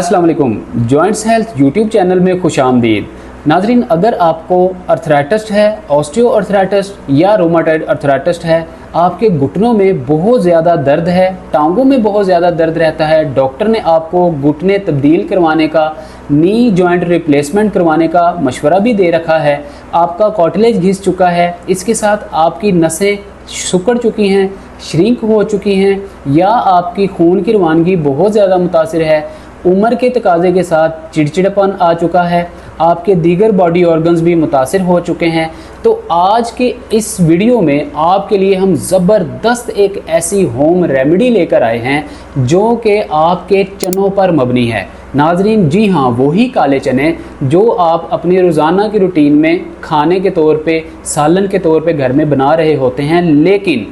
अस्सलाम वालेकुम। Joints health YouTube channel में खुश आमदीद। नाजरीन, अगर आपको अर्थराइटिस है, ऑस्टियोआर्थराइटिस या रोमाटॉइड अर्थराइटिस है, आपके घुटनों में बहुत ज़्यादा दर्द है, टांगों में बहुत ज़्यादा दर्द रहता है, डॉक्टर ने आपको घुटने तब्दील करवाने का, नी जॉइंट रिप्लेसमेंट करवाने का मशवरा भी दे रखा है, आपका कार्टिलेज घिस चुका है, इसके साथ आपकी नसें सिकुड़ चुकी हैं, श्रिंक हो चुकी हैं, या आपकी खून की रवानगी बहुत ज़्यादा मुतासिर है, उम्र के तकाजे के साथ चिड़चिड़ापन आ चुका है, आपके दीगर बॉडी ऑर्गन्स भी मुतासिर हो चुके हैं, तो आज के इस वीडियो में आपके लिए हम ज़बरदस्त एक ऐसी होम रेमेडी लेकर आए हैं जो कि आपके चनों पर मबनी है। नाजरीन, जी हाँ, वही काले चने जो आप अपने रोज़ाना की रूटीन में खाने के तौर पे, सालन के तौर पे घर में बना रहे होते हैं, लेकिन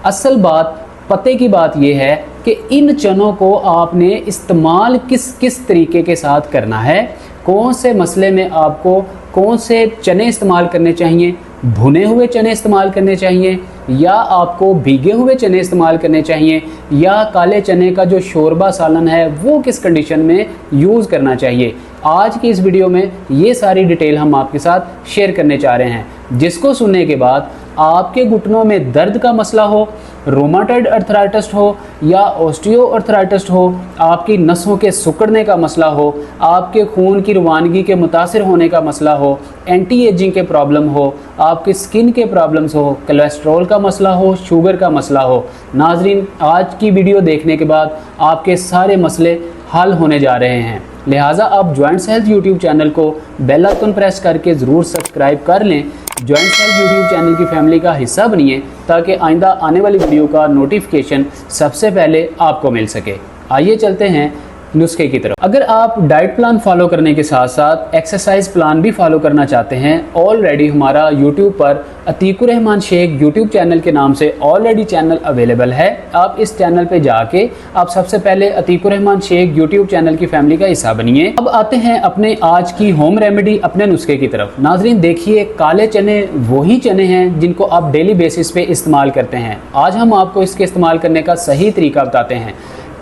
असल बात, पते की बात यह है कि इन चनों को आपने इस्तेमाल किस किस तरीके के साथ करना है, कौन से मसले में आपको कौन से चने इस्तेमाल करने चाहिए, भुने हुए चने इस्तेमाल करने चाहिए या आपको भीगे हुए चने इस्तेमाल करने चाहिए, या काले चने का जो शोरबा सालन है वो किस कंडीशन में यूज़ करना चाहिए। आज की इस वीडियो में ये सारी डिटेल हम आपके साथ शेयर करने चाह रहे हैं, जिसको सुनने के बाद आपके घुटनों में दर्द का मसला हो, रोमाटॉइड अर्थराइटिस हो या ऑस्टियोआर्थराइटिस हो, आपकी नसों के सिकुड़ने का मसला हो, आपके खून की रवानगी के मुतासिर होने का मसला हो, एंटी एजिंग के प्रॉब्लम हो, आपकी स्किन के प्रॉब्लम्स हो, कोलेस्ट्रॉल का मसला हो, शुगर का मसला हो, नाजरीन आज की वीडियो देखने के बाद आपके सारे मसले हल होने जा रहे हैं। लिहाजा आप जॉइंट्स हेल्थ यूट्यूब चैनल को बेल आइकन प्रेस करके ज़रूर सब्सक्राइब कर लें, जॉइंट्स हेल्थ यूट्यूब चैनल की फैमिली का हिस्सा बनिए ताकि आइंदा आने वाली वीडियो का नोटिफिकेशन सबसे पहले आपको मिल सके। आइए चलते हैं नुस्खे की तरफ। अगर आप डाइट प्लान फॉलो करने के साथ साथ एक्सरसाइज प्लान भी फॉलो करना चाहते हैं, ऑलरेडी हमारा यूट्यूब पर अतीकुर रहमान शेख यूट्यूब चैनल के नाम से ऑलरेडी चैनल अवेलेबल है। आप इस चैनल पे जाके आप सबसे पहले अतीकुर रहमान शेख यूट्यूब चैनल की फैमिली का हिस्सा बनिए। अब आते हैं अपने आज की होम रेमेडी, अपने नुस्खे की तरफ। नाजरीन देखिए, काले चने वही चने हैं जिनको आप डेली बेसिस पे इस्तेमाल करते हैं। आज हम आपको इसके इस्तेमाल करने का सही तरीका बताते हैं।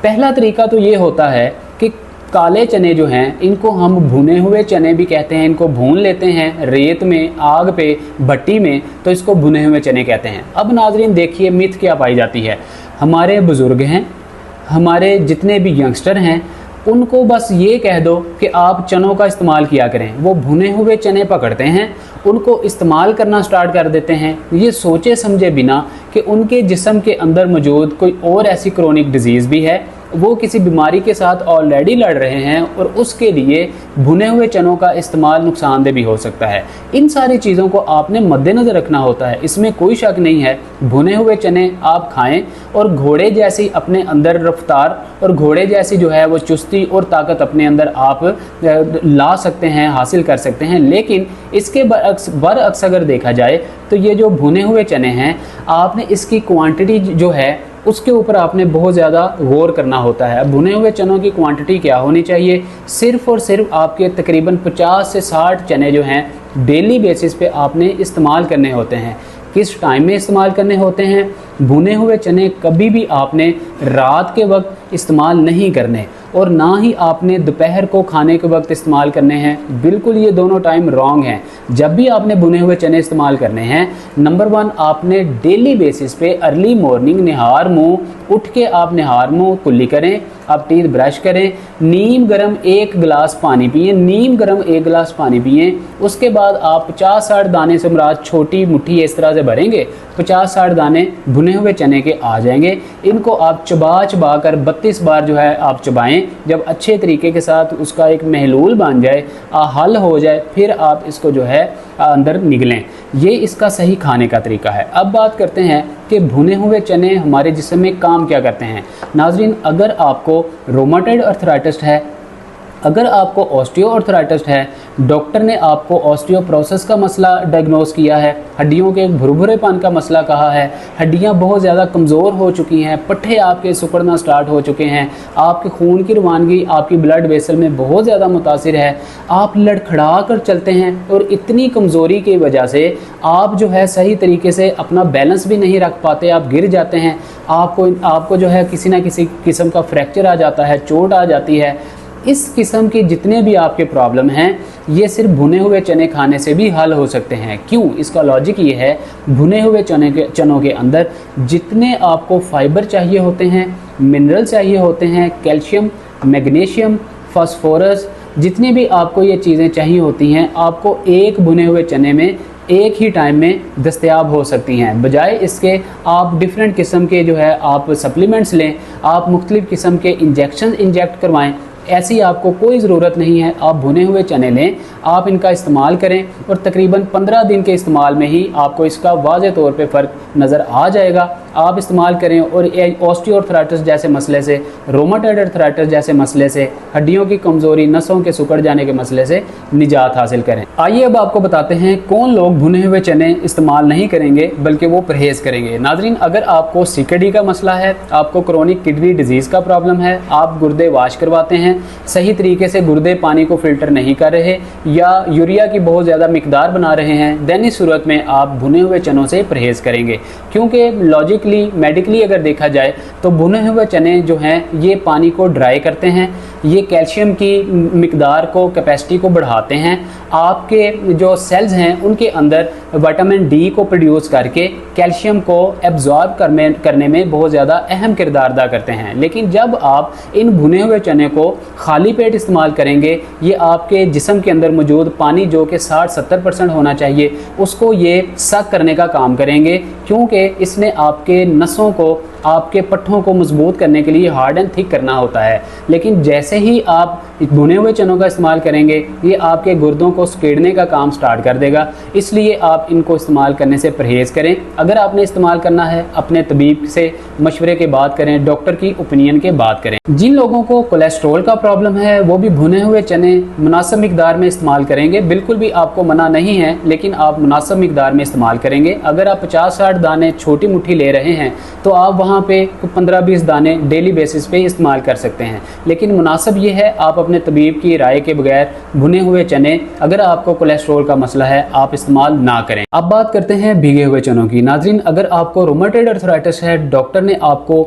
पहला तरीका तो ये होता है कि काले चने जो हैं इनको हम भुने हुए चने भी कहते हैं, इनको भून लेते हैं रेत में, आग पे, भट्टी में, तो इसको भुने हुए चने कहते हैं। अब नाजरीन देखिए मिथ क्या पाई जाती है, हमारे बुज़ुर्ग हैं, हमारे जितने भी यंगस्टर हैं, उनको बस ये कह दो कि आप चनों का इस्तेमाल किया करें, वो भुने हुए चने पकड़ते हैं, उनको इस्तेमाल करना स्टार्ट कर देते हैं, ये सोचे समझे बिना कि उनके जिस्म के अंदर मौजूद कोई और ऐसी क्रोनिक डिजीज़ भी है, वो किसी बीमारी के साथ ऑलरेडी लड़ रहे हैं और उसके लिए भुने हुए चनों का इस्तेमाल नुकसानदेह भी हो सकता है। इन सारी चीज़ों को आपने मद्देनज़र रखना होता है, इसमें कोई शक नहीं है। भुने हुए चने आप खाएं और घोड़े जैसी अपने अंदर रफ्तार और घोड़े जैसी जो है वो चुस्ती और ताकत अपने अंदर आप ला सकते हैं, हासिल कर सकते हैं। लेकिन इसके बरअक्स अगर देखा जाए तो ये जो भुने हुए चने हैं, आपने इसकी क्वांटिटी जो है उसके ऊपर आपने बहुत ज़्यादा गौर करना होता है। भुने हुए चनों की क्वांटिटी क्या होनी चाहिए, सिर्फ़ और सिर्फ आपके तकरीबन 50 से 60 चने जो हैं डेली बेसिस पे आपने इस्तेमाल करने होते हैं। किस टाइम में इस्तेमाल करने होते हैं, भुने हुए चने कभी भी आपने रात के वक्त इस्तेमाल नहीं करने और ना ही आपने दोपहर को खाने के वक्त इस्तेमाल करने हैं। बिल्कुल ये दोनों टाइम रॉन्ग हैं। जब भी आपने भुने हुए चने इस्तेमाल करने हैं, नंबर 1 आपने डेली बेसिस पे अर्ली मॉर्निंग निहार मुँह उठ के आप निहार मुँह कुल्ली करें, आप टीथ ब्रश करें, नीम गर्म 1 गिलास पानी पिएं, नीम गर्म 1 गिलास पानी पिएं। उसके बाद आप 50-60 दाने से मुराद छोटी मुट्ठी इस तरह से भरेंगे, 50-60 दाने भुने हुए चने के आ जाएंगे। इनको आप चबा चबा कर 32 बार जो है आप चबाएं। जब अच्छे तरीके के साथ उसका एक महलूल बन जाए, हल हो जाए, फिर आप इसको जो है अंदर निगलें। ये इसका सही खाने का तरीका है। अब बात करते हैं कि भुने हुए चने हमारे जिस्म में काम क्या करते हैं। नाजरीन, अगर आपको रोमाटॉइड अर्थराइटिस है, अगर आपको ऑस्टियोआर्थराइटिस है, डॉक्टर ने आपको ऑस्टियोप्रोसिस का मसला डायग्नोस किया है, हड्डियों के भुरभुरेपन का मसला कहा है, हड्डियां बहुत ज़्यादा कमज़ोर हो चुकी हैं, पट्टे आपके सिकुड़ना स्टार्ट हो चुके हैं, आपके खून की रवानगी, आपकी ब्लड वेसल में बहुत ज़्यादा मुतासिर है, आप लड़खड़ा कर चलते हैं और इतनी कमज़ोरी की वजह से आप जो है सही तरीके से अपना बैलेंस भी नहीं रख पाते, आप गिर जाते हैं, आपको जो है किसी ना किसी किस्म का फ्रैक्चर आ जाता है, चोट आ जाती है। इस किस्म के जितने भी आपके प्रॉब्लम हैं ये सिर्फ भुने हुए चने खाने से भी हल हो सकते हैं। क्यों? इसका लॉजिक ये है, भुने हुए चनों के अंदर जितने आपको फाइबर चाहिए होते हैं, मिनरल चाहिए होते हैं, कैल्शियम, मैग्नीशियम, फास्फोरस, जितनी भी आपको ये चीज़ें चाहिए होती हैं, आपको एक भुने हुए चने में एक ही टाइम में दस्तयाब हो सकती हैं। बजाय इसके आप डिफरेंट किस्म के जो है आप सप्लीमेंट्स लें, आप मुख्तलिफ़ किस्म के इंजेक्शन इंजेक्ट करवाएं, ऐसी आपको कोई ज़रूरत नहीं है। आप भुने हुए चने लें, आप इनका इस्तेमाल करें और तकरीबन 15 दिन के इस्तेमाल में ही आपको इसका वाज़े तौर पे फ़र्क नज़र आ जाएगा। आप इस्तेमाल करें और ऑस्टियोआर्थराइटिस जैसे मसले से, रोमाटॉइड अर्थराइटिस जैसे मसले से, हड्डियों की कमज़ोरी, नसों के सिकुड़ जाने के मसले से निजात हासिल करें। आइए अब आपको बताते हैं कौन लोग भुने हुए चने इस्तेमाल नहीं करेंगे बल्कि वो परहेज़ करेंगे। नाज़रीन, अगर आपको CKD का मसला है, आपको क्रोनिक किडनी डिजीज़ का प्रॉब्लम है, आप गुर्दे वाश करवाते हैं, सही तरीके से गुर्दे पानी को फ़िल्टर नहीं कर रहे या यूरिया की बहुत ज़्यादा मिकदार बना रहे हैं, दैन इस सूरत में आप भुने हुए चनों से परहेज़ करेंगे। क्योंकि लॉजिकली, मेडिकली अगर देखा जाए तो भुने हुए चने जो हैं ये पानी को ड्राई करते हैं, ये कैल्शियम की मिकदार को, कैपेसिटी को बढ़ाते हैं, आपके जो सेल्स हैं उनके अंदर विटामिन डी को प्रोड्यूस करके कैल्शियम को एब्जॉर्ब करने में बहुत ज़्यादा अहम किरदार अदा करते हैं। लेकिन जब आप इन भुने हुए चने को खाली पेट इस्तेमाल करेंगे, ये आपके जिस्म के अंदर मौजूद पानी जो कि 60-70% होना चाहिए उसको ये सक करने का काम करेंगे, क्योंकि इसने आपके नसों को, आपके पट्ठों को मजबूत करने के लिए हार्ड एंड थिक करना होता है। लेकिन जैसे ही आप भुने हुए चनों का इस्तेमाल करेंगे ये आपके गुर्दों को स्केड़ने का काम स्टार्ट कर देगा। इसलिए आप इनको इस्तेमाल करने से परहेज़ करें। अगर आपने इस्तेमाल करना है अपने तबीब से मशवरे के बाद करें, डॉक्टर की ओपिनियन के बाद करें। जिन लोगों को कोलेस्ट्रॉल का प्रॉब्लम है वो भी भुने हुए चने मुनासिब मिकदार में इस्तेमाल करेंगे। बिल्कुल भी आपको मना नहीं है, लेकिन आप मुनासिब मिकदार में इस्तेमाल करेंगे। अगर आप 50-60 दाने छोटी मुट्ठी ले रहे हैं तो आप वहाँ पे 15-20 दाने डेली बेसिस पे इस्तेमाल कर सकते हैं। लेकिन मुनासिब ये है, आप अपने तबीब की राय के बगैर भुने हुए चने, अगर आपको कोलेस्ट्रॉल का मसला है, आप इस्तेमाल ना करें। अब बात करते हैं भीगे हुए चनों की। नाज़रीन, अगर आपको रोमाटॉइड अर्थराइटिस है, डॉक्टर ने आपको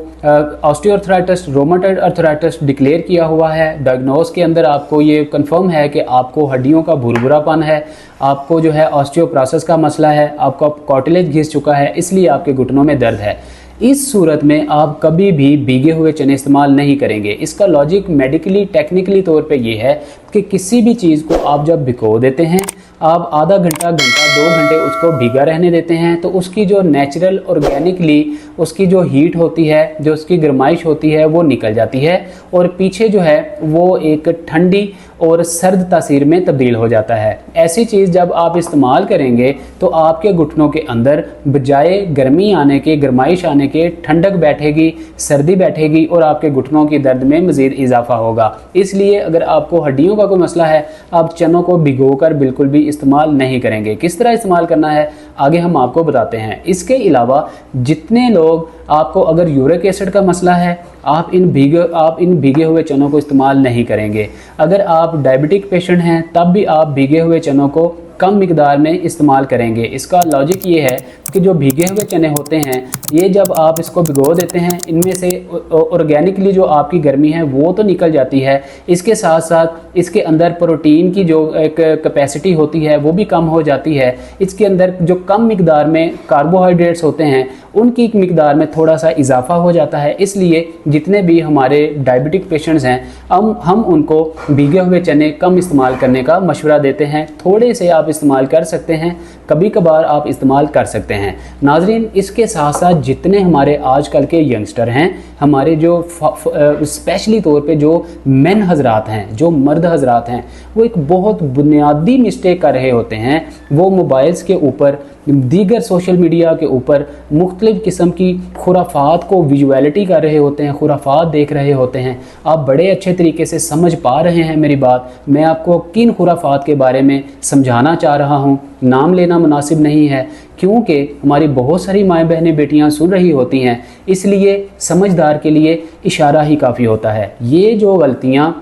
ऑस्टियोआर्थराइटिस, रोमाटॉइड अर्थराइटिस डिक्लेयर किया हुआ है, डायग्नोस के अंदर आपको ये कंफर्म है कि आपको हड्डियों का भुरभुरापन है, आपको जो है ऑस्टियोप्रोसिस का मसला है, आपका कार्टिलेज घिस चुका है, इसलिए आपके घुटनों में दर्द है, इस सूरत में आप कभी भी भीगे हुए चने इस्तेमाल नहीं करेंगे। इसका लॉजिक मेडिकली, टेक्निकली तौर पे ये है कि किसी भी चीज़ को आप जब भिगो देते हैं, आप आधा घंटा, 2 घंटे उसको भीगा रहने देते हैं, तो उसकी जो नेचुरल ऑर्गेनिकली उसकी जो हीट होती है, जो उसकी गर्माइश होती है, वो निकल जाती है और पीछे जो है वो एक ठंडी और सर्द तासीर में तब्दील हो जाता है। ऐसी चीज़ जब आप इस्तेमाल करेंगे तो आपके घुटनों के अंदर बजाय गर्मी आने के, गर्माइश आने के, ठंडक बैठेगी, सर्दी बैठेगी और आपके घुटनों की दर्द में मज़ीद इजाफा होगा। इसलिए अगर आपको हड्डियों का कोई मसला है, आप चनों को भिगोकर बिल्कुल भी इस्तेमाल नहीं करेंगे। किस तरह इस्तेमाल करना है आगे हम आपको बताते हैं। इसके अलावा जितने लोग, आपको अगर यूरिक एसिड का मसला है, आप इन भीगे हुए चनों को इस्तेमाल नहीं करेंगे। अगर आप डायबिटिक पेशेंट हैं तब भी आप भीगे हुए चनों को कम मिकदार में इस्तेमाल करेंगे। इसका लॉजिक ये है कि जो भीगे हुए चने होते हैं, ये जब आप इसको भिगो देते हैं, इनमें से ऑर्गेनिकली जो आपकी गर्मी है वो तो निकल जाती है, इसके साथ साथ इसके अंदर प्रोटीन की जो एक कैपेसिटी होती है वो भी कम हो जाती है। इसके अंदर जो कम मिकदार में कार्बोहाइड्रेट्स होते हैं उनकी मिकदार में थोड़ा सा इजाफा हो जाता है। इसलिए जितने भी हमारे डायबिटिक पेशेंट्स हैं, हम उनको भीगे हुए चने कम इस्तेमाल करने का मशवरा देते हैं। थोड़े से आप इस्तेमाल कर सकते हैं, कभी कभार आप इस्तेमाल कर सकते हैं। नाजरीन, इसके साथ साथ जितने हमारे आजकल के यंगस्टर हैं, हमारे जो स्पेशली तौर पे जो मेन हजरात हैं, जो मर्द हजरात हैं, वो एक बहुत बुनियादी मिस्टेक कर रहे होते हैं। वो मोबाइल्स के ऊपर, दीगर सोशल मीडिया के ऊपर मुख्तलिफ़ किस्म की खुराफात को विजुअलिटी कर रहे होते हैं, खुराफात देख रहे होते हैं। आप बड़े अच्छे तरीके से समझ पा रहे हैं मेरी बात। मैं आपको किन खुराफात के बारे में समझाना चाह रहा हूँ, नाम लेना मुनासिब नहीं है, क्योंकि हमारी बहुत सारी माएँ बहनें, बेटियाँ सुन रही होती हैं, इसलिए समझदार के लिए इशारा ही काफ़ी होता है। ये जो गलतियाँ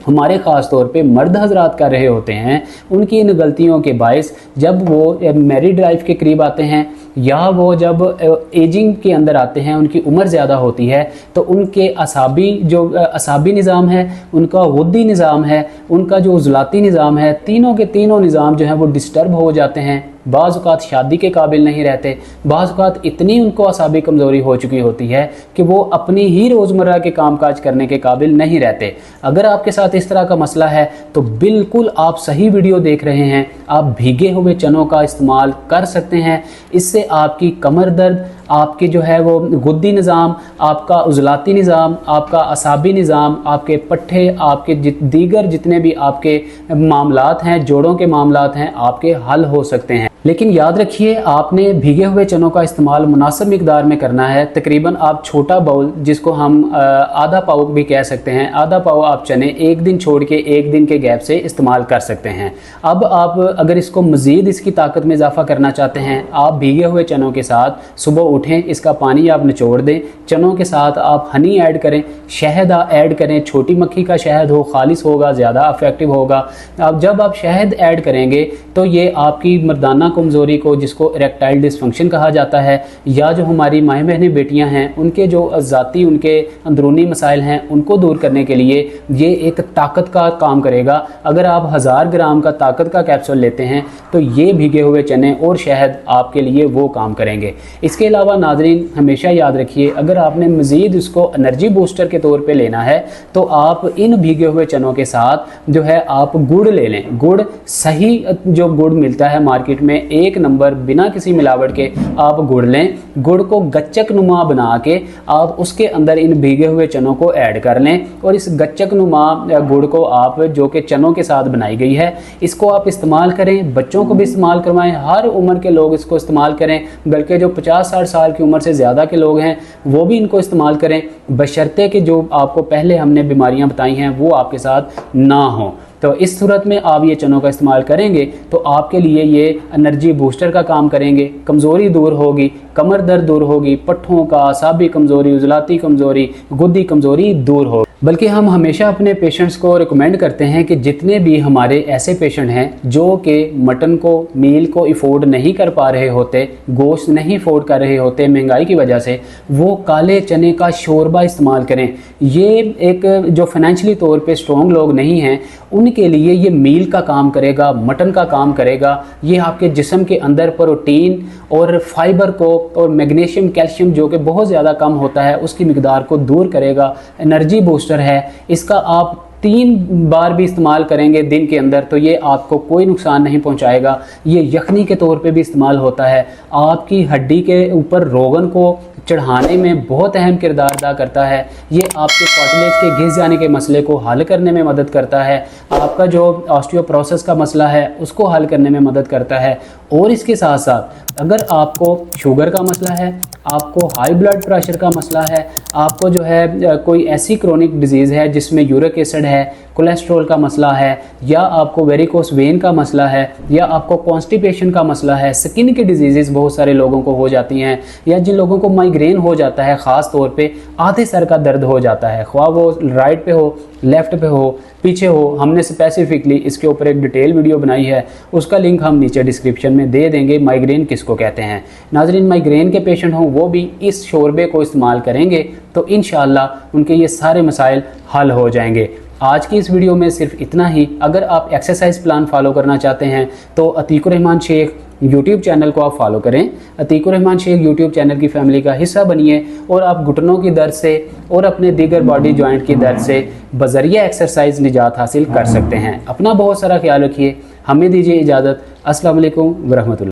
हमारे ख़ास तौर पे मर्द हजरात कर रहे होते हैं, उनकी इन गलतियों के बायस जब वो मैरिड लाइफ के करीब आते हैं या वो जब एजिंग के अंदर आते हैं, उनकी उम्र ज़्यादा होती है, तो उनके असाबी निज़ाम है, उनका गुद्दी निज़ाम है, उनका जो उज़लाती निज़ाम है, तीनों के तीनों निज़ाम जो है वो डिस्टर्ब हो जाते हैं। बाज़ औक़ात शादी के काबिल नहीं रहते, बाज़ औक़ात इतनी उनको असाबी कमज़ोरी हो चुकी होती है कि वो अपनी ही रोज़मर्रा के कामकाज करने के काबिल नहीं रहते। अगर आपके साथ इस तरह का मसला है तो बिल्कुल आप सही वीडियो देख रहे हैं। आप भीगे हुए चनों का इस्तेमाल कर सकते हैं। इससे आपकी कमर दर्द, आपके जो है वो गुद्दी निज़ाम, आपका उज़लाती निज़ाम, आपका असाबी निज़ाम, आपके पट्ठे, आपके दीगर जितने भी आपके मामलात हैं, जोड़ों के मामलात हैं, आपके हल हो सकते हैं। लेकिन याद रखिए, आपने भीगे हुए चनों का इस्तेमाल मुनासिब मिकदार में करना है। तकरीबन आप छोटा बाउल, जिसको हम आधा पाव भी कह सकते हैं, आधा पाव आप चने एक दिन छोड़ के एक दिन के गैप से इस्तेमाल कर सकते हैं। अब आप अगर इसको मज़ीद इसकी ताकत में इजाफा करना चाहते हैं, आप भीगे हुए चनों के साथ सुबह उठें, इसका पानी आप निचोड़ दें, चनों के साथ आप हनी ऐड करें, शहद ऐड करें, छोटी मक्खी का शहद हो, खालिस होगा, ज़्यादा इफेक्टिव होगा। अब जब आप शहद ऐड करेंगे तो ये आपकी मर्दाना कमज़ोरी को, जिसको इरेक्टाइल डिसफंक्शन कहा जाता है, या जो हमारी माएँ बहनें बेटियां हैं, उनके जो ज़ाती उनके अंदरूनी मसाइल हैं, उनको दूर करने के लिए ये एक ताकत का काम करेगा। अगर आप 1000 ग्राम का ताकत का कैप्सूल लेते हैं तो ये भीगे हुए चने और शहद आपके लिए वो काम करेंगे। इसके अलावा नाज़रीन, हमेशा याद रखिए, अगर आपने मज़ीद उसको एनर्जी बूस्टर के तौर पे लेना है तो आप इन भीगे हुए चनों के साथ जो है आप गुड़ ले लें। गुड़, सही जो गुड़ मिलता है मार्केट में, एक नंबर, बिना किसी मिलावट के आप गुड़ लें। गुड़ को गच्चक नुमा बना के आप उसके अंदर इन भीगे हुए चनों को ऐड कर लें, और इस गच्चक नुमा गुड़ को आप, जो कि चनों के साथ बनाई गई है, इसको आप इस्तेमाल करें। बच्चों को भी इस्तेमाल करवाएं, हर उम्र के लोग इसको इस्तेमाल करें, बल्कि जो 50-60 साल की उम्र से ज़्यादा के लोग हैं वो भी इनको इस्तेमाल करें, बशर्ते कि जो आपको पहले हमने बीमारियां बताई हैं वो आपके साथ ना हो। तो इस सूरत में आप ये चनों का इस्तेमाल करेंगे तो आपके लिए ये एनर्जी बूस्टर का काम करेंगे। कमज़ोरी दूर होगी, कमर दर्द दूर होगी, पट्ठों का, असाबी कमज़ोरी, उज़लाती कमज़ोरी, गुद्दी कमज़ोरी दूर होगी। बल्कि हम हमेशा अपने पेशेंट्स को रिकमेंड करते हैं कि जितने भी हमारे ऐसे पेशेंट हैं जो कि मटन को, मील को अफोर्ड नहीं कर पा रहे होते, गोश्त नहीं अफोर्ड कर रहे होते महंगाई की वजह से, वो काले चने का शोरबा इस्तेमाल करें। ये एक जो फाइनेंशियली तौर पे स्ट्रॉन्ग लोग नहीं हैं उनके लिए ये मील का काम करेगा, मटन का काम करेगा। ये आपके जिस्म के अंदर प्रोटीन और फाइबर को और मैग्नीशियम, कैल्शियम जो कि बहुत ज़्यादा कम होता है, उसकी मिकदार को दूर करेगा। एनर्जी बूस्टर है, इसका आप 3 बार भी इस्तेमाल करेंगे दिन के अंदर तो ये आपको कोई नुकसान नहीं पहुंचाएगा। ये यखनी के तौर पे भी इस्तेमाल होता है, आपकी हड्डी के ऊपर रोगन को चढ़ाने में बहुत अहम किरदार अदा करता है। ये आपके कार्टिलेज के घिस जाने के मसले को हल करने में मदद करता है, आपका जो ऑस्टियोपोरोसिस का मसला है उसको हल करने में मदद करता है। और इसके साथ साथ अगर आपको शुगर का मसला है, आपको हाई ब्लड प्रेशर का मसला है, आपको जो है कोई ऐसी क्रोनिक डिजीज़ है जिसमें यूरिक एसिड है, कोलेस्ट्रॉल का मसला है, या आपको वेरिकोस वेन का मसला है, या आपको कॉन्स्टिपेशन का मसला है, स्किन की डिजीज़ बहुत सारे लोगों को हो जाती हैं, या जिन लोगों को माइग्रेन हो जाता है, ख़ास तौर पे आधे सर का दर्द हो जाता है, ख्वाह वो राइट पे हो, लेफ़्ट पे हो, पीछे हो, हमने स्पेसिफिकली इसके ऊपर एक डिटेल वीडियो बनाई है, उसका लिंक हम नीचे डिस्क्रिप्शन में दे देंगे। माइग्रेन किसको कहते हैं। नाज़रीन, माइग्रेन के पेशेंट हों वो भी इस शोरबे को इस्तेमाल करेंगे तो इंशाअल्लाह उनके ये सारे मसाइल हल हो जाएंगे। आज की इस वीडियो में सिर्फ इतना ही। अगर आप एक्सरसाइज प्लान फॉलो करना चाहते हैं तो अतीकुर रहमान शेख यूट्यूब चैनल को आप फॉलो करें। अतीकुर रहमान शेख यूट्यूब चैनल की फैमिली का हिस्सा बनिए और आप घुटनों की दर्द से और अपने दीगर बॉडी जॉइंट की दर्द से बजरिया एक्सरसाइज निजात हासिल कर सकते हैं। अपना बहुत सारा ख्याल रखिए। हमें दीजिए इजाज़त। अस्सलाम वालेकुम व रहमतुल्लाह।